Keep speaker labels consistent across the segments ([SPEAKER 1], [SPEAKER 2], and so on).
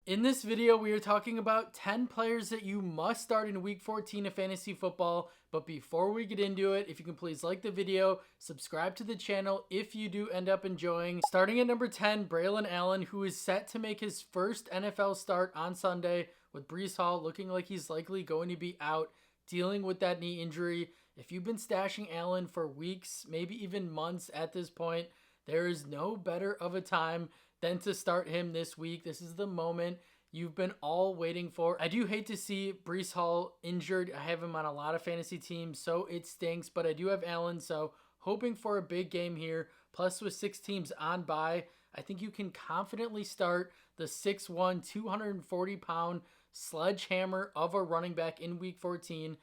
[SPEAKER 1] In this video, we are talking about 10 players that you must start in week 14 of fantasy football. But before we get into it, if you can please like the video, subscribe to the channel if you do end up enjoying. Starting at number 10, Braylon Allen, who is set to make his first NFL start on Sunday, with Breece Hall looking like he's likely going to be out, dealing with that knee injury. If you've been stashing Allen for weeks, maybe even months at this point, there is no better of a time than to start him this week. This is the moment you've been all waiting for. I do hate to see Breece Hall injured. I have him on a lot of fantasy teams, so it stinks, but I do have Allen, so hoping for a big game here. Plus, with 6 teams on bye, I think you can confidently start the 6'1", 240-pound sledgehammer of a running back in week 14.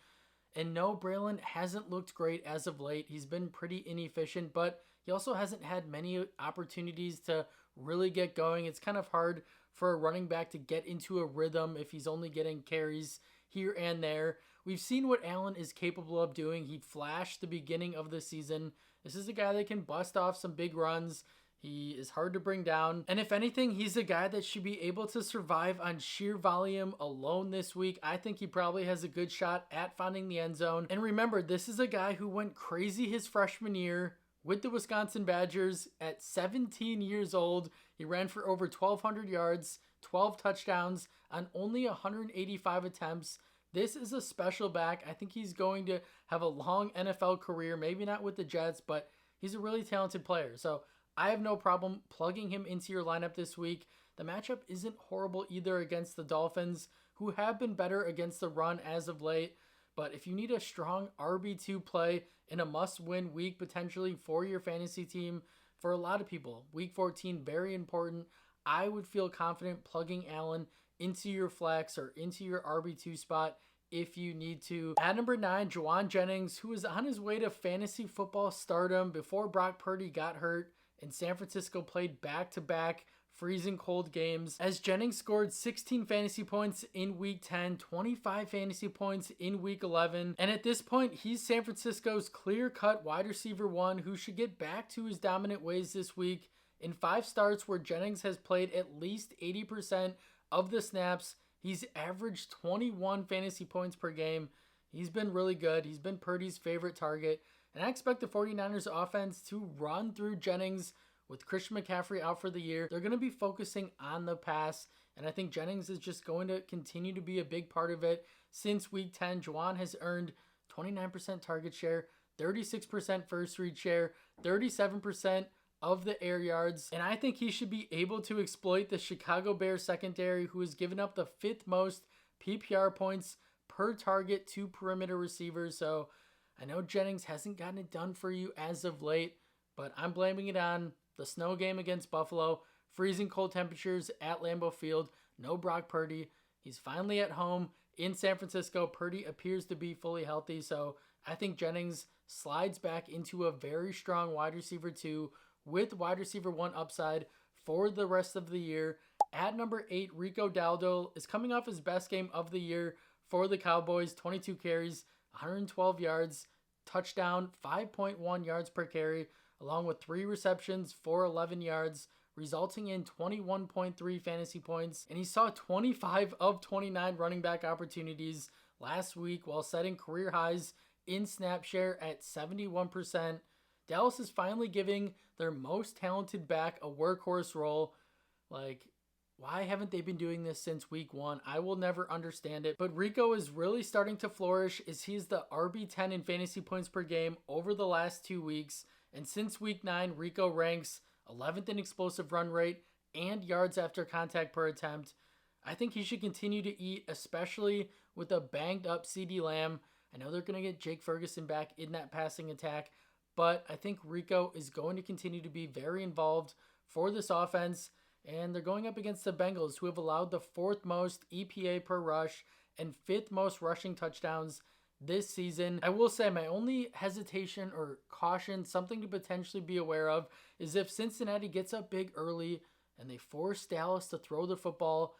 [SPEAKER 1] And no, Braylon hasn't looked great as of late. He's been pretty inefficient, but he also hasn't had many opportunities to really get going. It's kind of hard for a running back to get into a rhythm if he's only getting carries here and there. We've seen what Allen is capable of doing. He flashed the beginning of the season. This is a guy that can bust off some big runs. He is hard to bring down. And if anything, he's a guy that should be able to survive on sheer volume alone this week. I think he probably has a good shot at finding the end zone. And remember, this is a guy who went crazy his freshman year with the Wisconsin Badgers at 17 years old. He ran for over 1,200 yards, 12 touchdowns on only 185 attempts. This is a special back. I think he's going to have a long NFL career, maybe not with the Jets, but he's a really talented player. So I have no problem plugging him into your lineup this week. The matchup isn't horrible either against the Dolphins, who have been better against the run as of late. But if you need a strong RB2 play in a must-win week potentially for your fantasy team, for a lot of people, week 14, very important. I would feel confident plugging Allen into your flex or into your RB2 spot if you need to. At number 9, Jauan Jennings, who is on his way to fantasy football stardom before Brock Purdy got hurt and San Francisco played back-to-back freezing cold games, as Jennings scored 16 fantasy points in week 10, 25 fantasy points in week 11. And at this point, he's San Francisco's clear-cut wide receiver 1 who should get back to his dominant ways this week. In 5 starts where Jennings has played at least 80% of the snaps, he's averaged 21 fantasy points per game. He's been really good. He's been Purdy's favorite target. And I expect the 49ers offense to run through Jennings. With Christian McCaffrey out for the year, they're going to be focusing on the pass, and I think Jennings is just going to continue to be a big part of it. Since week 10, Jauan has earned 29% target share, 36% first read share, 37% of the air yards, and I think he should be able to exploit the Chicago Bears secondary, who has given up the 5th most PPR points per target to perimeter receivers. So I know Jennings hasn't gotten it done for you as of late, but I'm blaming it on the snow game against Buffalo, freezing cold temperatures at Lambeau Field, no Brock Purdy. He's finally at home in San Francisco. Purdy appears to be fully healthy, so I think Jennings slides back into a very strong wide receiver 2 with wide receiver 1 upside for the rest of the year. At number 8, Rico Dowdle is coming off his best game of the year for the Cowboys, 22 carries, 112 yards, touchdown, 5.1 yards per carry, along with 3 receptions for 11 yards, resulting in 21.3 fantasy points. And he saw 25 of 29 running back opportunities last week while setting career highs in snap share at 71%. Dallas is finally giving their most talented back a workhorse role. Like, why haven't they been doing this since week 1? I will never understand it. But Rico is really starting to flourish as he's the RB10 in fantasy points per game over the last 2 weeks. And since week 9, Rico ranks 11th in explosive run rate and yards after contact per attempt. I think he should continue to eat, especially with a banged up CeeDee Lamb. I know they're going to get Jake Ferguson back in that passing attack, but I think Rico is going to continue to be very involved for this offense. And they're going up against the Bengals, who have allowed the 4th most EPA per rush and 5th most rushing touchdowns this season. I will say my only hesitation or caution, something to potentially be aware of, is if Cincinnati gets up big early and they force Dallas to throw the football,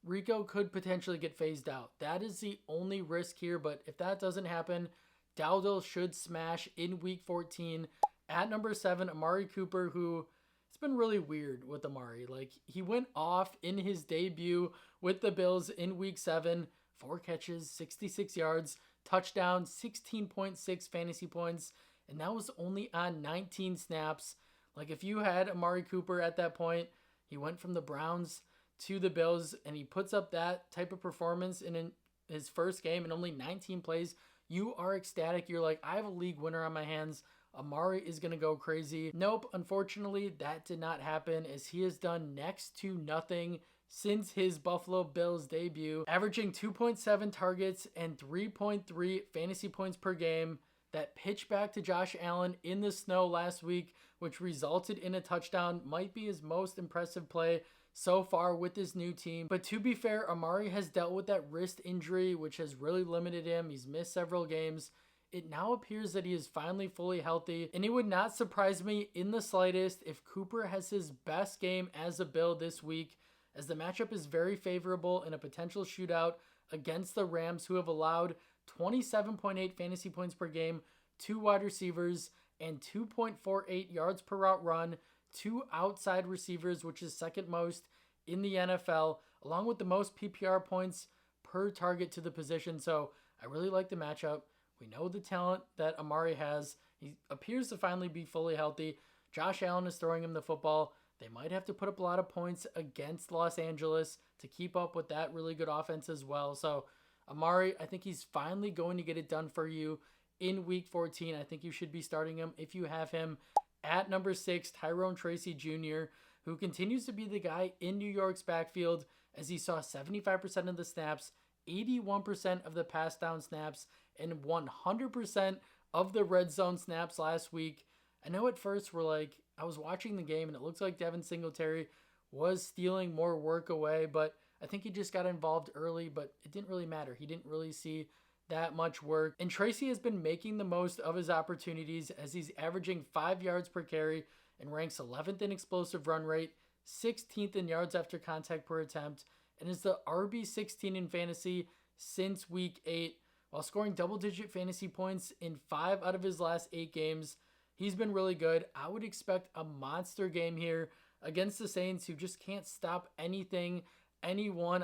[SPEAKER 1] Rico could potentially get phased out. That is the only risk here, but if that doesn't happen, Dowdle should smash in week 14. At number 7, Amari Cooper, who has been really weird with Amari. Like, he went off in his debut with the Bills in week 7, 4 catches, 66 yards, touchdown, 16.6 fantasy points, and that was only on 19 snaps. Like, if you had Amari Cooper at that point, he went from the Browns to the Bills, and he puts up that type of performance in his first game in only 19 plays, you are ecstatic. You're like, I have a league winner on my hands. Amari is going to go crazy. Nope, unfortunately, that did not happen, as he has done next to nothing since his Buffalo Bills debut, averaging 2.7 targets and 3.3 fantasy points per game. That pitch back to Josh Allen in the snow last week, which resulted in a touchdown, might be his most impressive play so far with this new team. But to be fair, Amari has dealt with that wrist injury, which has really limited him. He's missed several games. It now appears that he is finally fully healthy, and it would not surprise me in the slightest if Cooper has his best game as a Bill this week, as the matchup is very favorable in a potential shootout against the Rams, who have allowed 27.8 fantasy points per game, 2 wide receivers, and 2.48 yards per route run, 2 outside receivers, which is second most in the NFL, along with the most PPR points per target to the position. So I really like the matchup. We know the talent that Amari has. He appears to finally be fully healthy. Josh Allen is throwing him the football. They might have to put up a lot of points against Los Angeles to keep up with that really good offense as well. So Amari, I think he's finally going to get it done for you in week 14. I think you should be starting him if you have him. At number 6, Tyrone Tracy Jr., who continues to be the guy in New York's backfield, as he saw 75% of the snaps, 81% of the pass down snaps, and 100% of the red zone snaps last week. I know at first I was watching the game and it looks like Devin Singletary was stealing more work away, but I think he just got involved early, but it didn't really matter. He didn't really see that much work. And Tracy has been making the most of his opportunities, as he's averaging 5 yards per carry and ranks 11th in explosive run rate, 16th in yards after contact per attempt, and is the RB16 in fantasy since week 8, while scoring double-digit fantasy points in 5 out of his last 8 games. He's been really good. I would expect a monster game here against the Saints, who just can't stop anyone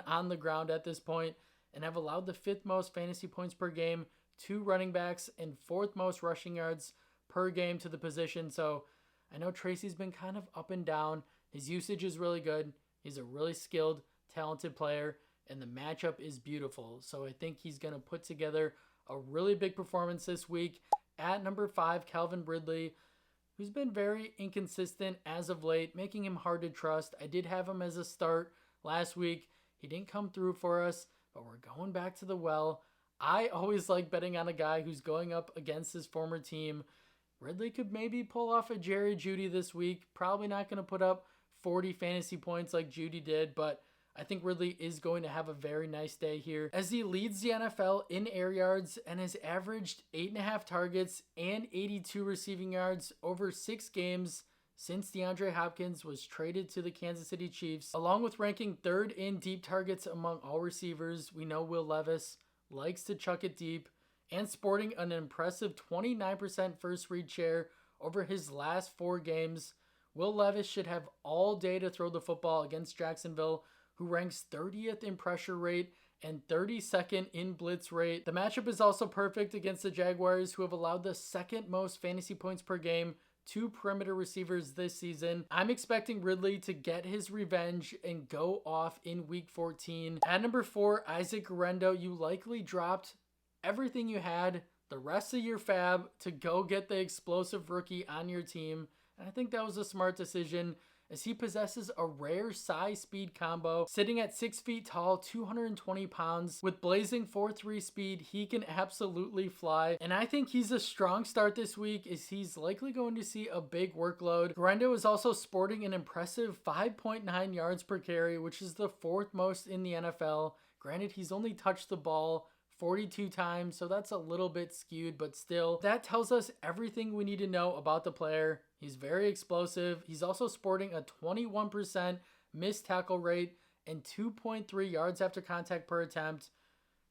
[SPEAKER 1] on the ground at this point, and have allowed the 5th most fantasy points per game to running backs and 4th most rushing yards per game to the position. So I know Tracy's been kind of up and down. His usage is really good. He's a really skilled, talented player, and the matchup is beautiful. So I think he's going to put together a really big performance this week. At number 5, Calvin Ridley, who's been very inconsistent as of late, making him hard to trust. I did have him as a start last week. He didn't come through for us, but we're going back to the well. I always like betting on a guy who's going up against his former team. Ridley could maybe pull off a Jerry Jeudy this week. Probably not going to put up 40 fantasy points like Jeudy did, but I think Ridley is going to have a very nice day here, as he leads the NFL in air yards and has averaged 8.5 targets and 82 receiving yards over 6 games since DeAndre Hopkins was traded to the Kansas City Chiefs, along with ranking 3rd in deep targets among all receivers. We know Will Levis likes to chuck it deep, and sporting an impressive 29% first read share over his last 4 games. Will Levis should have all day to throw the football against Jacksonville, who ranks 30th in pressure rate and 32nd in blitz rate. The matchup is also perfect against the Jaguars, who have allowed the 2nd most fantasy points per game to perimeter receivers this season. I'm expecting Ridley to get his revenge and go off in week 14. At number 4, Isaac Guerendo, you likely dropped everything you had, the rest of your fab, to go get the explosive rookie on your team. And I think that was a smart decision, as he possesses a rare size-speed combo. Sitting at 6 feet tall, 220 pounds, with blazing 4.3 speed, he can absolutely fly. And I think he's a strong start this week, as he's likely going to see a big workload. Guerendo is also sporting an impressive 5.9 yards per carry, which is the 4th most in the NFL. Granted, he's only touched the ball 42 times, so that's a little bit skewed, but still, that tells us everything we need to know about the player. He's very explosive. He's also sporting a 21% missed tackle rate and 2.3 yards after contact per attempt.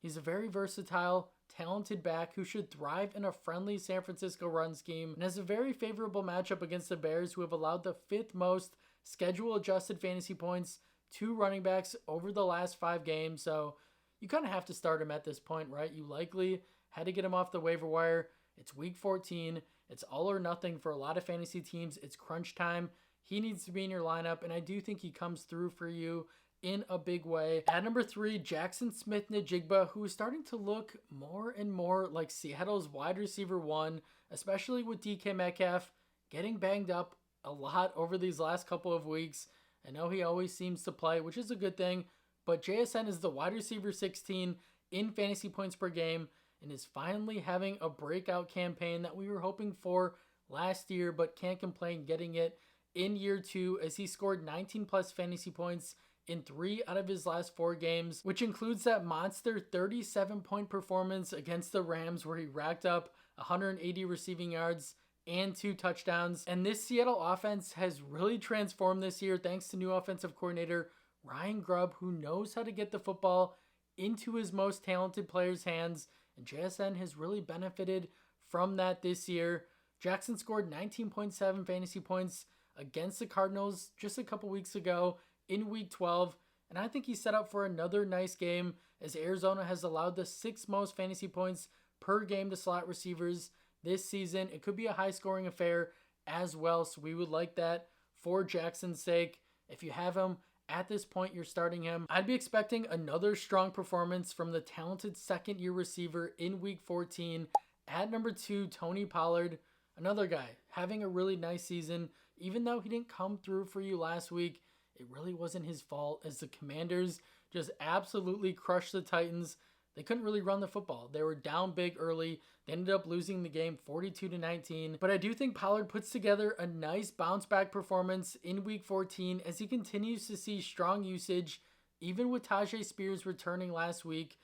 [SPEAKER 1] He's a very versatile talented back who should thrive in a friendly San Francisco run scheme and has a very favorable matchup against the Bears, who have allowed the 5th most schedule-adjusted fantasy points to running backs over the last 5 games. So you kind of have to start him at this point, right? You likely had to get him off the waiver wire. It's week 14. It's all or nothing for a lot of fantasy teams. It's crunch time. He needs to be in your lineup, and I do think he comes through for you in a big way. At number 3, Jaxon Smith-Njigba, who is starting to look more and more like Seattle's wide receiver 1, especially with DK Metcalf getting banged up a lot over these last couple of weeks. I know he always seems to play, which is a good thing, but JSN is the wide receiver 16 in fantasy points per game and is finally having a breakout campaign that we were hoping for last year, but can't complain getting it in year 2, as he scored 19 plus fantasy points in 3 out of his last 4 games, which includes that monster 37-point performance against the Rams where he racked up 180 receiving yards and 2 touchdowns. And this Seattle offense has really transformed this year thanks to new offensive coordinator Ryan Grubb, who knows how to get the football into his most talented players' hands, and JSN has really benefited from that this year. Jaxon scored 19.7 fantasy points against the Cardinals just a couple weeks ago in week 12, and I think he's set up for another nice game, as Arizona has allowed the 6th most fantasy points per game to slot receivers this season. It could be a high-scoring affair as well, so we would like that for Jackson's sake. If you have him at this point, you're starting him. I'd be expecting another strong performance from the talented second-year receiver in week 14. At number 2, Tony Pollard, another guy having a really nice season. Even though he didn't come through for you last week, it really wasn't his fault, as the Commanders just absolutely crushed the Titans. They couldn't really run the football. They were down big early. They ended up losing the game 42-19. But I do think Pollard puts together a nice bounce back performance in week 14 as he continues to see strong usage. Even with Tajay Spears returning last week,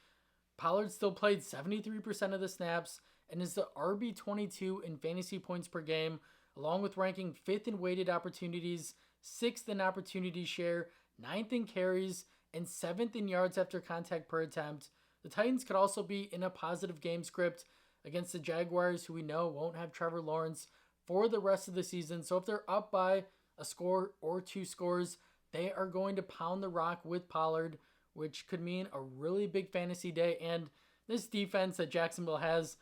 [SPEAKER 1] Pollard still played 73% of the snaps and is the RB22 in fantasy points per game, along with ranking 5th in weighted opportunities, 6th in opportunity share, 9th in carries, and 7th in yards after contact per attempt. The Titans could also be in a positive game script against the Jaguars, who we know won't have Trevor Lawrence for the rest of the season. So if they're up by a score or 2 scores, they are going to pound the rock with Pollard, which could mean a really big fantasy day. And this defense that Jacksonville has,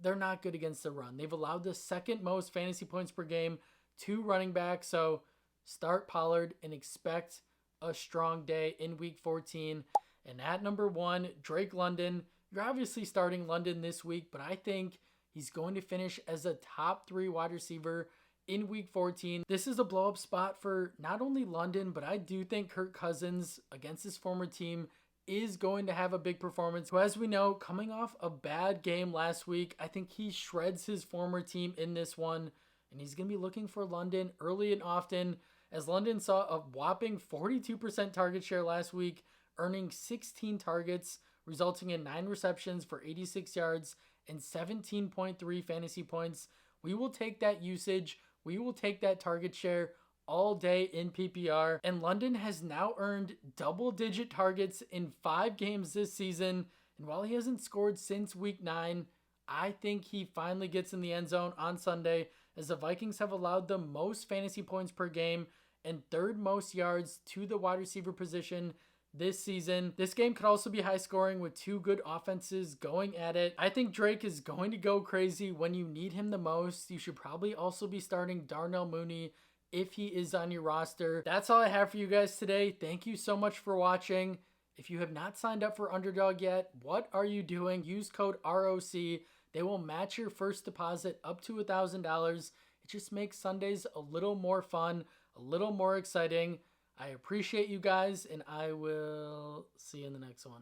[SPEAKER 1] they're not good against the run. They've allowed the 2nd most fantasy points per game to running back. So start Pollard and expect a strong day in week 14. And at number 1, Drake London. You're obviously starting London this week, but I think he's going to finish as a top 3 wide receiver in week 14. This is a blow-up spot for not only London, but I do think Kirk Cousins against his former team is going to have a big performance. So as we know, coming off a bad game last week, I think he shreds his former team in this one, and he's going to be looking for London early and often, as London saw a whopping 42% target share last week, earning 16 targets, resulting in 9 receptions for 86 yards and 17.3 fantasy points. We will take that usage. We will take that target share all day in PPR. And London has now earned double-digit targets in 5 games this season. And while he hasn't scored since week 9, I think he finally gets in the end zone on Sunday, as the Vikings have allowed the most fantasy points per game and 3rd most yards to the wide receiver position this season. This game could also be high scoring with 2 good offenses going at it. I think Drake is going to go crazy when you need him the most. You should probably also be starting Darnell Mooney if he is on your roster. That's all I have for you guys today. Thank you so much for watching. If you have not signed up for Underdog yet, what are you doing? Use code ROC. They will match your first deposit up to $1,000. It just makes Sundays a little more fun, a little more exciting. I appreciate you guys, and I will see you in the next one.